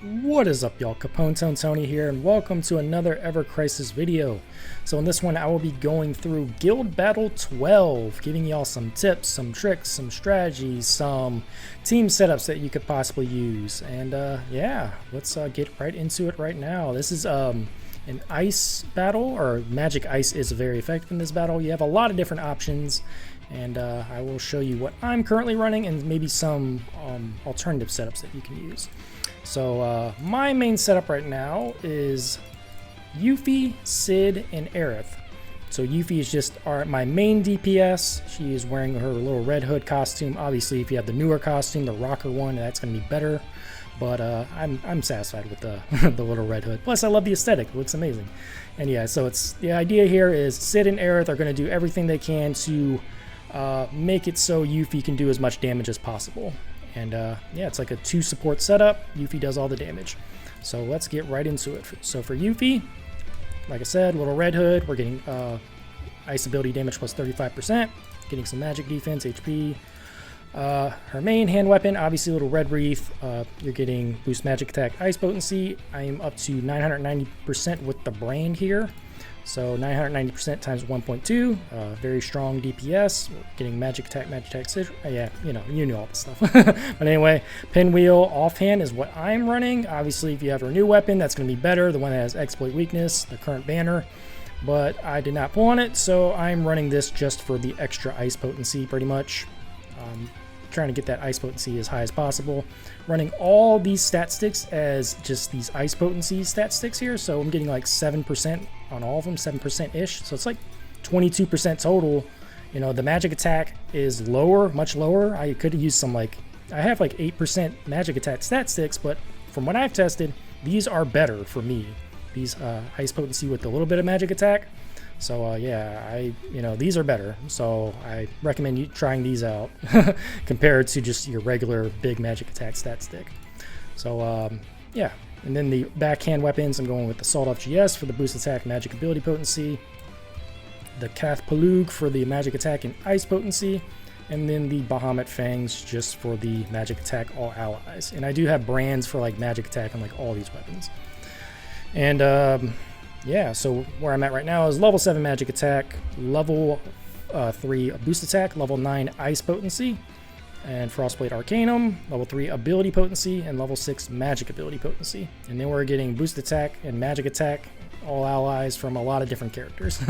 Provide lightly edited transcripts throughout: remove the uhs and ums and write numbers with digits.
What is up, y'all? Capone Tony here, and welcome to another Ever Crisis video. So in this one, I will be going through Guild Battle 12, giving y'all some tips, some tricks, some strategies, some team setups that you could possibly use. And yeah, let's get right into it right now. This is an ice battle, or magic ice is very effective in this battle. You have a lot of different options, and I will show you what I'm currently running and maybe some alternative setups that you can use. So my main setup right now is Yuffie, Sid, and Aerith. So Yuffie is just my main DPS. She is wearing her little red hood costume. Obviously, if you have the newer costume, the rocker one, that's going to be better. But I'm satisfied with the the little red hood. Plus, I love the aesthetic. It looks amazing. And yeah, so it's the idea here is Sid and Aerith are going to do everything they can to make it so Yuffie can do as much damage as possible. And yeah, it's like a 2 support setup. Yuffie does all the damage. So let's get right into it. So for Yuffie, like I said, little red hood. We're getting ice ability damage plus 35%. Getting some magic defense, HP. Her main hand weapon, obviously Little Red Wreath. You're getting boost magic attack, ice potency. I am up to 990% with the brand here. So 990% times 1.2, very strong DPS. We're getting magic attack, yeah, you know all this stuff. But anyway, pinwheel offhand is what I'm running. Obviously, if you have a new weapon, that's going to be better. The one that has exploit weakness, the current banner. But I did not pull on it, so I'm running this just for the extra ice potency, pretty much. Trying to get that ice potency as high as possible. Running all these stat sticks as just these ice potency stat sticks here, so I'm getting like 7% on all of them, 7%-ish, so it's like 22% total. You know, the magic attack is lower, much lower. I could use some, like, I have like 8% magic attack stat sticks, but from what I've tested, these are better for me. These ice potency with a little bit of magic attack. So yeah, these are better. So I recommend you trying these out compared to just your regular big magic attack stat stick. So yeah, and then the backhand weapons, I'm going with the Sawed Off GS for the boost attack magic ability potency, the Kath Palug for the magic attack and ice potency, and then the Bahamut Fangs just for the magic attack all allies. And I do have brands for like magic attack on like all these weapons. And yeah, so where I'm at right now is level 7 magic attack, level 3 boost attack, level 9 ice potency, and Frostblade Arcanum, level 3 ability potency, and level 6 magic ability potency. And then we're getting boost attack and magic attack, all allies from a lot of different characters,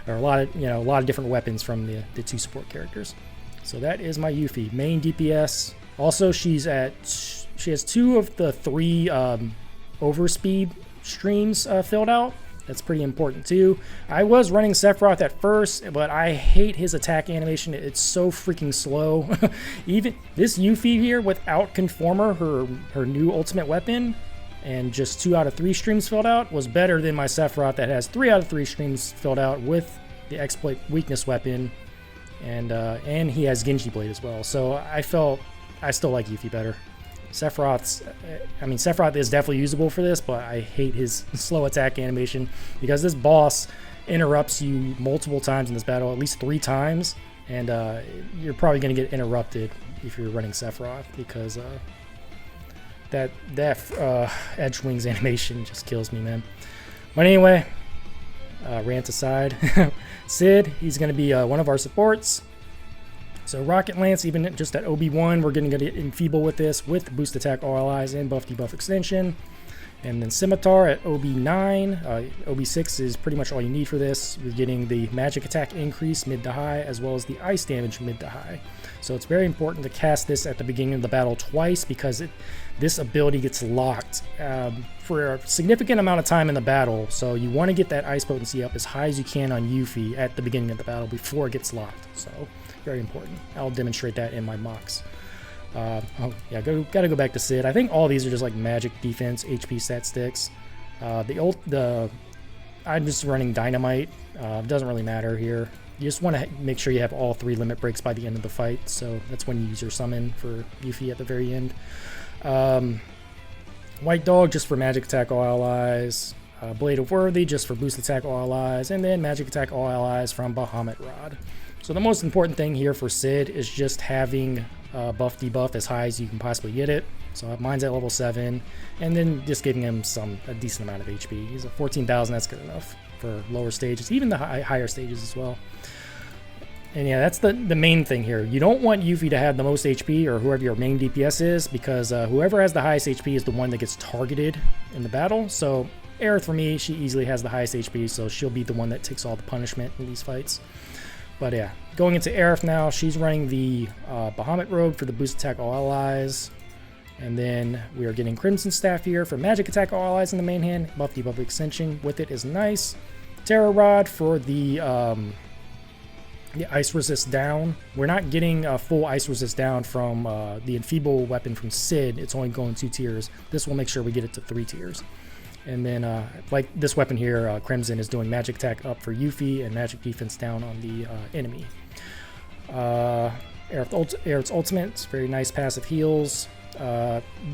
or a lot of different weapons from the 2 support characters. So that is my Yuffie, main DPS. Also, she has 2 of the 3 overspeed streams filled out. That's pretty important too. I was running Sephiroth at first, but I hate his attack animation. It's so freaking slow. Even this Yuffie here without Conformer, her new ultimate weapon, and just 2 out of 3 streams filled out was better than my Sephiroth that has 3 out of 3 streams filled out with the exploit weakness weapon, and he has Genji Blade as well. So I still like Yuffie better. Sephiroth is definitely usable for this, but I hate his slow attack animation because this boss interrupts you multiple times in this battle, at least 3 times, and you're probably going to get interrupted if you're running Sephiroth because that Edge Wings animation just kills me, man. But anyway, rant aside, Sid, he's going to be one of our supports. So Rocket Lance, even just at OB1, we're going to get Enfeeble with this, with boost attack all allies and buff debuff extension. And then Scimitar at OB9. OB6 is pretty much all you need for this. You're getting the magic attack increase mid to high, as well as the ice damage mid to high. So it's very important to cast this at the beginning of the battle twice, because this ability gets locked for a significant amount of time in the battle. So you want to get that ice potency up as high as you can on Yuffie at the beginning of the battle before it gets locked. So very important. I'll demonstrate that in my mocks. Oh yeah, gotta go back to Sid. I think all these are just like magic defense, HP stat sticks. I'm just running Dynamite. Doesn't really matter here. You just want to make sure you have all 3 limit breaks by the end of the fight. So that's when you use your summon for Yuffie at the very end. White Dog just for magic attack all allies. Blade of Worthy just for boost attack all allies. And then magic attack all allies from Bahamut Rod. So the most important thing here for Sid is just having buff debuff as high as you can possibly get it. So mine's at level 7, and then just giving him a decent amount of HP. He's at 14,000, that's good enough for lower stages, even the higher stages as well. And yeah, that's the main thing here. You don't want Yuffie to have the most HP, or whoever your main DPS is, because whoever has the highest HP is the one that gets targeted in the battle. So Aerith, for me, she easily has the highest HP, so she'll be the one that takes all the punishment in these fights. But yeah, going into Aerith now, she's running the Bahamut Robe for the boost attack all allies. And then we are getting Crimson Staff here for magic attack all allies in the main hand. Buff debuff extension with it is nice. Terror Rod for the ice resist down. We're not getting a full ice resist down from the enfeeble weapon from Sid. It's only going 2 tiers. This will make sure we get it to 3 tiers. And then like this weapon here, Crimson is doing magic attack up for Yuffie and magic defense down on the enemy. Aerith's ultimate, it's very nice passive heals.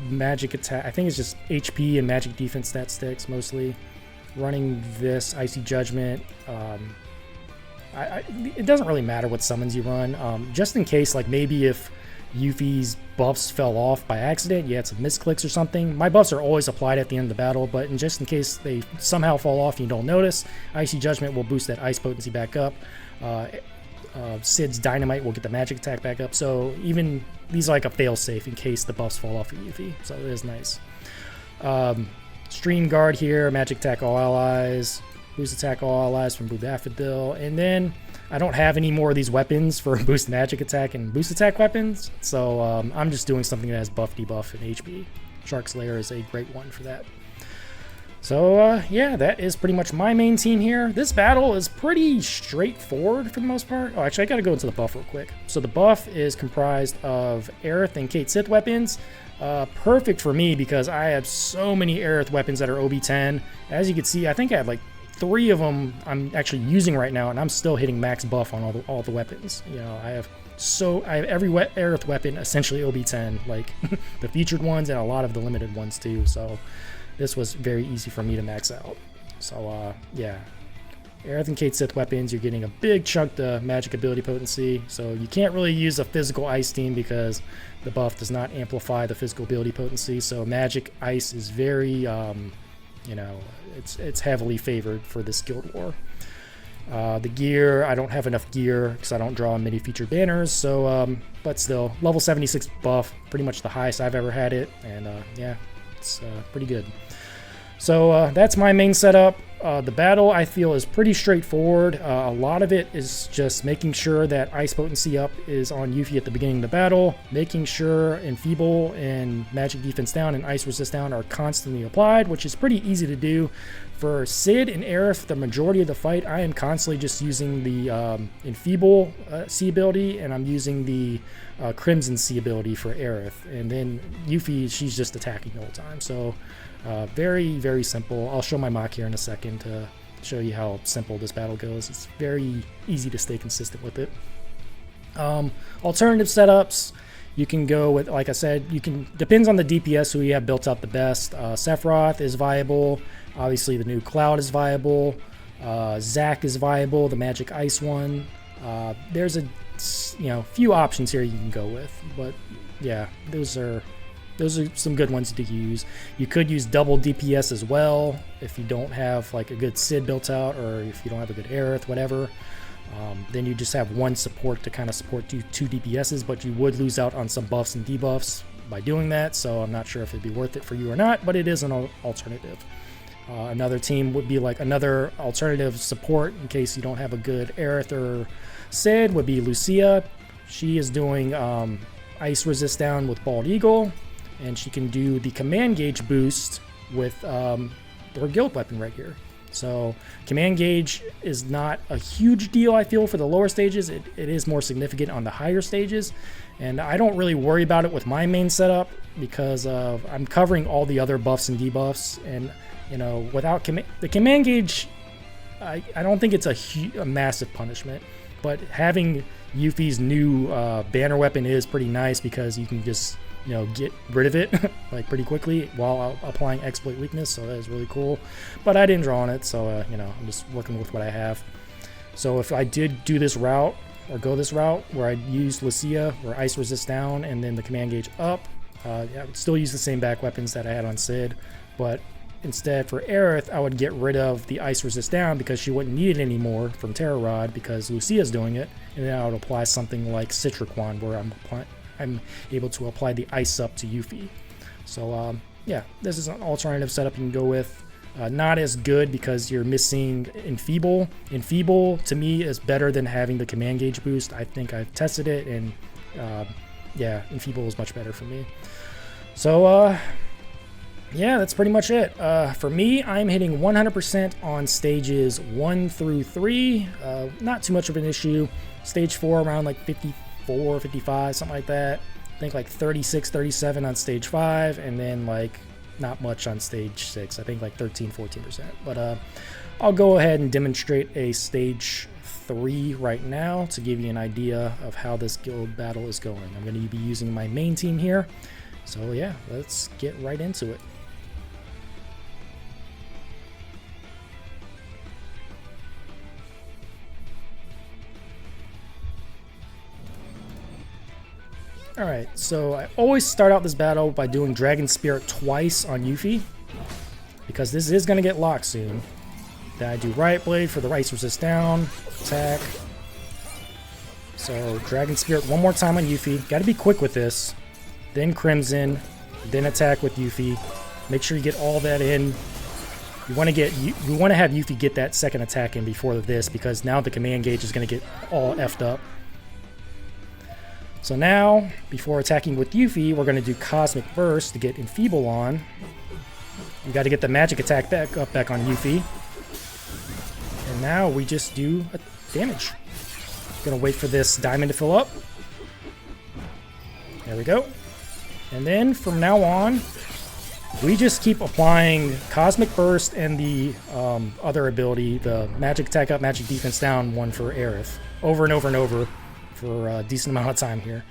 Magic attack, I think it's just HP and magic defense stat sticks mostly. Running this Icy Judgment. It doesn't really matter what summons you run, just in case, like maybe if Yuffie's buffs fell off by accident, you had some misclicks or something. My buffs are always applied at the end of the battle, but just in case they somehow fall off and you don't notice, Icy Judgment will boost that ice potency back up. Sid's Dynamite will get the magic attack back up, so even these are like a fail-safe in case the buffs fall off of Yuffie, so it is nice. Stream Guard here, magic attack all allies. Boost attack all allies from Blue Daffodil. And then I don't have any more of these weapons for boost magic attack and boost attack weapons. So I'm just doing something that has buff, debuff, and HP. Shark Slayer is a great one for that. So yeah, that is pretty much my main team here. This battle is pretty straightforward for the most part. Oh, actually, I gotta go into the buff real quick. So the buff is comprised of Aerith and Kate Sith weapons. Perfect for me because I have so many Aerith weapons that are OB10. As you can see, I think I have like 3 of them I'm actually using right now, and I'm still hitting max buff on all the weapons. You know, I have every Aerith weapon essentially OB10, like the featured ones and a lot of the limited ones too. So this was very easy for me to max out. So yeah, Aerith and Kate Sith weapons, you're getting a big chunk to magic ability potency. So you can't really use a physical ice team because the buff does not amplify the physical ability potency. So magic ice is very you know, it's heavily favored for this guild war. The gear, I don't have enough gear because I don't draw many featured banners, so but still, level 76 buff, pretty much the highest I've ever had it, and yeah, it's pretty good. So that's my main setup. The battle, I feel, is pretty straightforward. A lot of it is just making sure that ice potency up is on Yuffie at the beginning of the battle, making sure Enfeeble and magic defense down and ice resist down are constantly applied, which is pretty easy to do. For Sid and Aerith, the majority of the fight, I am constantly just using the Enfeeble C ability, and I'm using the Crimson C ability for Aerith. And then Yuffie, she's just attacking the whole time. So very, very simple. I'll show my mock here in a second to show you how simple this battle goes. It's very easy to stay consistent with it. Alternative setups, you can go with, like I said, depends on the DPS who you have built up the best. Sephiroth is viable. Obviously, the new Cloud is viable. Zac is viable, the Magic Ice one. There's a few options here you can go with, but yeah, those are some good ones to use. You could use double DPS as well if you don't have like a good Sid built out, or if you don't have a good Aerith, whatever. Then you just have one support to kind of support two DPSs, but you would lose out on some buffs and debuffs by doing that, so I'm not sure if it'd be worth it for you or not, but it is an alternative. Another team would be like another alternative support in case you don't have a good Aerith or Sid would be Lucia. She is doing ice resist down with Bald Eagle, and she can do the command gauge boost with her guild weapon right here. So command gauge is not a huge deal, I feel, for the lower stages. It is more significant on the higher stages, and I don't really worry about it with my main setup because I'm covering all the other buffs and debuffs, and without the command gauge, I don't think it's a massive punishment, but having Yuffie's new banner weapon is pretty nice because you can just get rid of it like pretty quickly while applying exploit weakness, so that is really cool. But I didn't draw on it, so I'm just working with what I have. So if I did do this route or go this route where I used Lucia or ice resist down and then the command gauge up, I would still use the same back weapons that I had on Sid, but instead for Aerith, I would get rid of the ice resist down because she wouldn't need it anymore from Terror Rod because Lucia's doing it, and then I would apply something like Citriquan where I'm able to apply the ice up to Yuffie. So yeah, this is an alternative setup you can go with. Not as good because you're missing Enfeeble. Enfeeble to me is better than having the command gauge boost. I think I've tested it, and yeah, Enfeeble is much better for me. So yeah, that's pretty much it. For me, I'm hitting 100% on stages 1 through 3. Not too much of an issue. Stage 4 around like 54, 55, something like that. I think like 36, 37 on stage 5, and then like not much on stage 6. I think like 13, 14%. But I'll go ahead and demonstrate a stage 3 right now to give you an idea of how this guild battle is going. I'm going to be using my main team here. So yeah, let's get right into it. Alright, so I always start out this battle by doing Dragon Spirit twice on Yuffie, because this is going to get locked soon. Then I do Riot Blade for the ice resist down, attack. So Dragon Spirit one more time on Yuffie. Got to be quick with this. Then Crimson, then attack with Yuffie. Make sure you get all that in. You want to have Yuffie get that second attack in before this, because now the command gauge is going to get all effed up. So now, before attacking with Yuffie, we're going to do Cosmic Burst to get Enfeeble on. We got to get the magic attack back on Yuffie. And now we just do damage. Gonna wait for this diamond to fill up. There we go. And then from now on, we just keep applying Cosmic Burst and the other ability, the magic attack up, magic defense down one for Aerith, over and over and over for a decent amount of time here.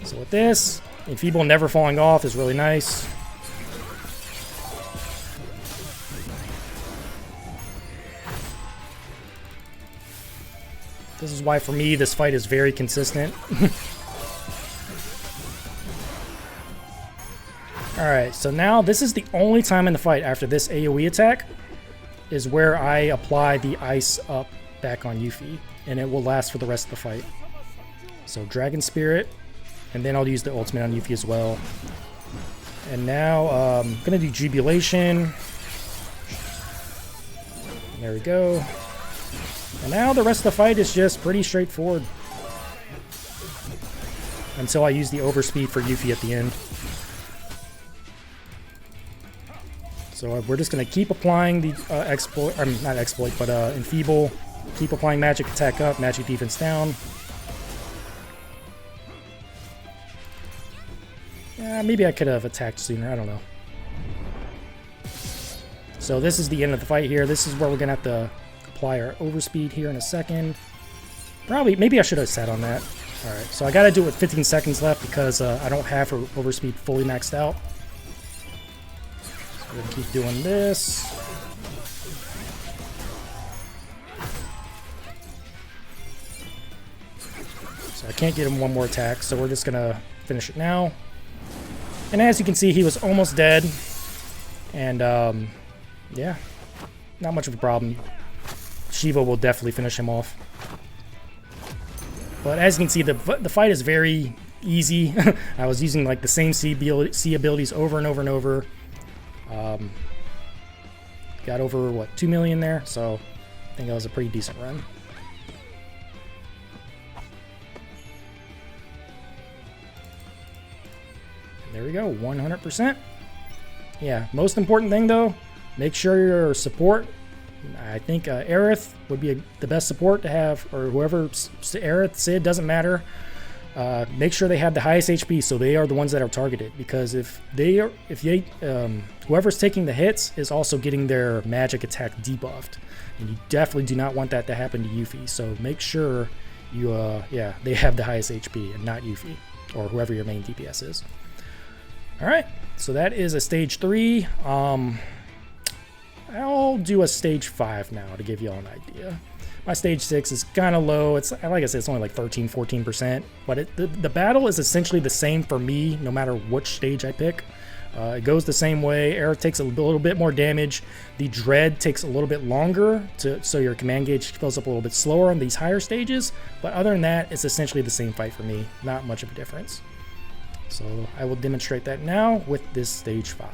So with this, Enfeeble never falling off is really nice. This is why for me this fight is very consistent. Alright, so now this is the only time in the fight after this AoE attack is where I apply the ice up back on Yuffie, and it will last for the rest of the fight. So Dragon Spirit, and then I'll use the ultimate on Yuffie as well. And now I'm going to do Jubilation. There we go. And now the rest of the fight is just pretty straightforward. Until I use the overspeed for Yuffie at the end. So we're just going to keep applying the Enfeeble. Keep applying magic attack up, magic defense down. Yeah, maybe I could have attacked sooner, I don't know. So this is the end of the fight here. This is where we're going to have to apply our overspeed here in a second. Maybe I should have sat on that. Alright, so I got to do it with 15 seconds left because I don't have her overspeed fully maxed out. So we're going to keep doing this. So I can't get him one more attack, so we're just going to finish it now. And as you can see, he was almost dead. And, yeah, not much of a problem. Shiva will definitely finish him off. But as you can see, the fight is very easy. I was using like the same C abilities over and over and over. Got over, what, 2 million there? So I think that was a pretty decent run. There we go, 100%. Yeah, most important thing though, make sure your support, I think Aerith would be the best support to have, or whoever, Aerith, Sid, doesn't matter. Make sure they have the highest HP, so they are the ones that are targeted. Because whoever's taking the hits is also getting their magic attack debuffed, and you definitely do not want that to happen to Yuffie. So make sure you, they have the highest HP and not Yuffie or whoever your main DPS is. All right, so that is a stage 3. I'll do a stage 5 now to give you all an idea. My stage 6 is kind of low. It's like I said, it's only like 13-14%, but the battle is essentially the same for me no matter which stage I pick. It goes the same way. Aerith takes a little bit more damage. The Dread takes a little bit longer, so your command gauge fills up a little bit slower on these higher stages. But other than that, it's essentially the same fight for me. Not much of a difference. So I will demonstrate that now with this stage 5.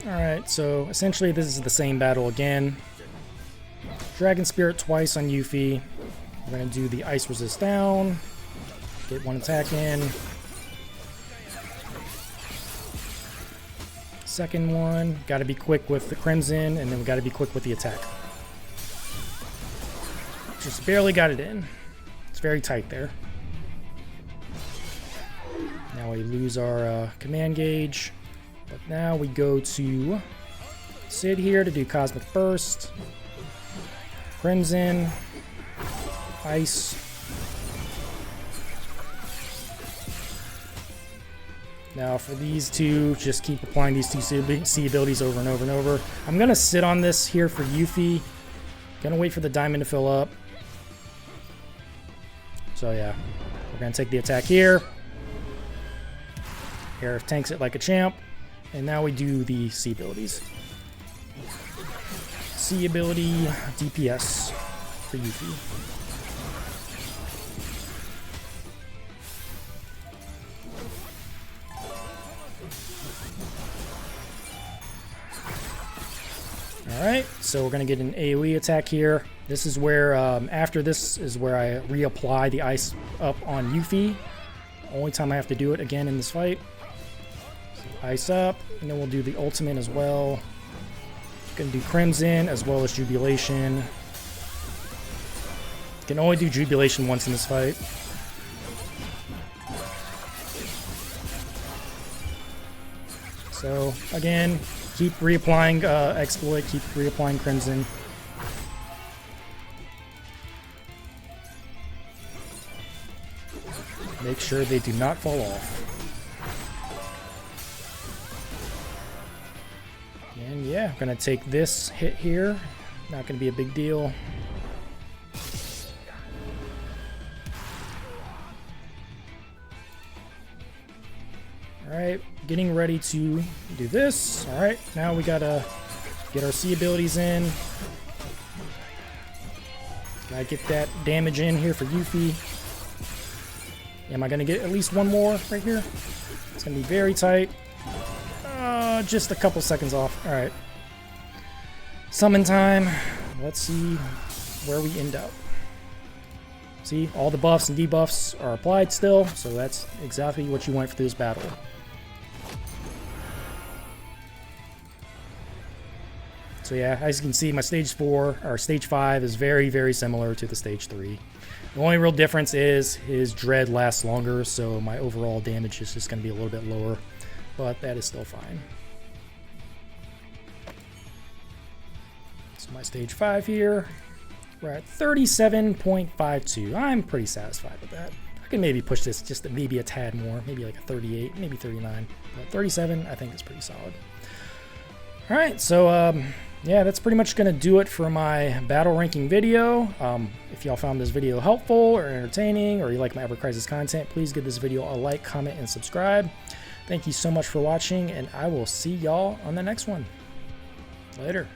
Alright, so essentially this is the same battle again. Dragon Spirit twice on Yuffie. We're going to do the Ice Resist down. Get one attack in. Second one, got to be quick with the Crimson, and then we got to be quick with the attack. Just barely got it in. It's very tight there. Now we lose our command gauge, but now we go to Sid here to do Cosmic Burst. Crimson, Ice. Now for these two, just keep applying these two C abilities over and over and over. I'm going to sit on this here for Yuffie. Going to wait for the diamond to fill up. So yeah, we're going to take the attack here. Aerith tanks it like a champ. And now we do the C abilities. C ability DPS for Yuffie. Alright, so we're going to get an AoE attack here. This is where, after this is where I reapply the ice up on Yuffie. Only time I have to do it again in this fight. So ice up, and then we'll do the ultimate as well. Going to do Crimson as well as Jubilation. Can only do Jubilation once in this fight. So, again, keep reapplying Exploit, keep reapplying Crimson. Make sure they do not fall off. And yeah, I'm going to take this hit here. Not going to be a big deal. Alright, getting ready to do this. Alright, now we gotta get our C abilities in. Gotta get that damage in here for Yuffie. Am I gonna get at least one more right here? It's gonna be very tight. Just a couple seconds off. Alright. Summon time. Let's see where we end up. See, all the buffs and debuffs are applied still, so that's exactly what you want for this battle. So yeah, as you can see, my stage 4 or stage 5 is very, very similar to the stage 3. The only real difference is his dread lasts longer, so my overall damage is just going to be a little bit lower, but that is still fine. So my stage 5 here, we're at 37.52. I'm pretty satisfied with that. I can maybe push this just maybe a tad more, maybe like a 38, maybe 39, but 37 I think is pretty solid. All right, so yeah, that's pretty much going to do it for my battle ranking video. If y'all found this video helpful or entertaining, or you like my Ever Crisis content, please give this video a like, comment, and subscribe. Thank you so much for watching, and I will see y'all on the next one. Later.